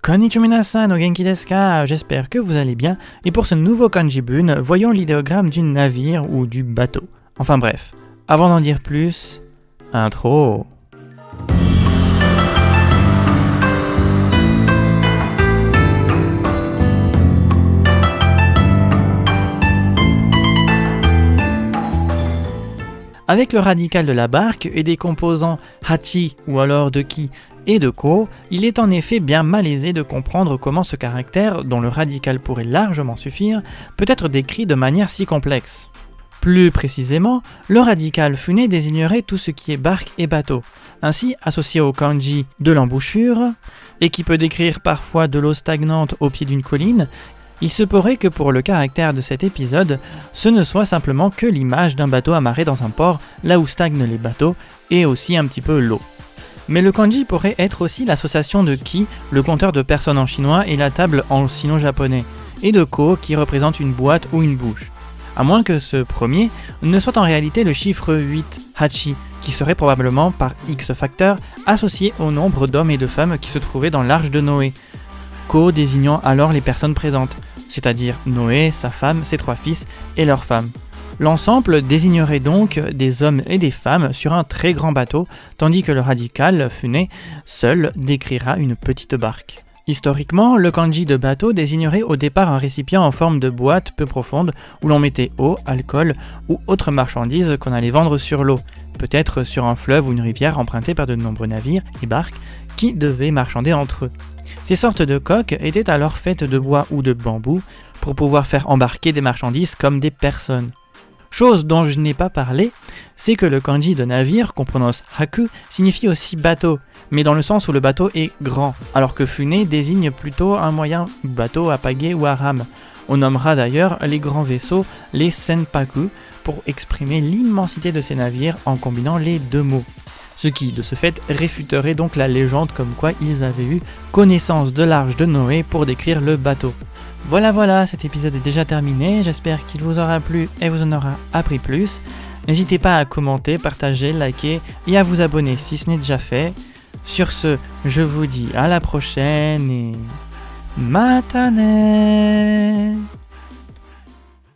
Konnichiwa minasan, o genki desu ka? J'espère que vous allez bien. Et pour ce nouveau Kanji-bun, voyons l'idéogramme du navire ou du bateau. Enfin bref, avant d'en dire plus, intro. Avec le radical de la barque et des composants hachi ou alors de ki et de ko, il est en effet bien malaisé de comprendre comment ce caractère, dont le radical pourrait largement suffire, peut être décrit de manière si complexe. Plus précisément, le radical fune désignerait tout ce qui est barque et bateau, ainsi associé au kanji de l'embouchure, et qui peut décrire parfois de l'eau stagnante au pied d'une colline. Il se pourrait que pour le caractère de cet épisode, ce ne soit simplement que l'image d'un bateau amarré dans un port, là où stagnent les bateaux, et aussi un petit peu l'eau. Mais le kanji pourrait être aussi l'association de ki, le compteur de personnes en chinois et la table en sino-japonais, et de ko qui représente une boîte ou une bouche. À moins que ce premier ne soit en réalité le chiffre 8, hachi, qui serait probablement par X facteur associé au nombre d'hommes et de femmes qui se trouvaient dans l'arche de Noé. Ko désignant alors les personnes présentes, c'est-à-dire Noé, sa femme, ses 3 fils et leurs femmes. L'ensemble désignerait donc des hommes et des femmes sur un très grand bateau, tandis que le radical fune seul décrira une petite barque. Historiquement, le kanji de bateau désignerait au départ un récipient en forme de boîte peu profonde où l'on mettait eau, alcool ou autres marchandises qu'on allait vendre sur l'eau, peut-être sur un fleuve ou une rivière empruntée par de nombreux navires et barques qui devaient marchander entre eux. Ces sortes de coques étaient alors faites de bois ou de bambou pour pouvoir faire embarquer des marchandises comme des personnes. Chose dont je n'ai pas parlé, c'est que le kanji de navire, qu'on prononce haku, signifie aussi bateau, mais dans le sens où le bateau est grand, alors que fune désigne plutôt un moyen bateau à pagaie ou à rame. On nommera d'ailleurs les grands vaisseaux les senpaku pour exprimer l'immensité de ces navires en combinant les deux mots. Ce qui, de ce fait, réfuterait donc la légende comme quoi ils avaient eu connaissance de l'arche de Noé pour décrire le bateau. Voilà, cet épisode est déjà terminé, j'espère qu'il vous aura plu et vous en aura appris plus. N'hésitez pas à commenter, partager, liker et à vous abonner si ce n'est déjà fait. Sur ce, je vous dis à la prochaine et matane.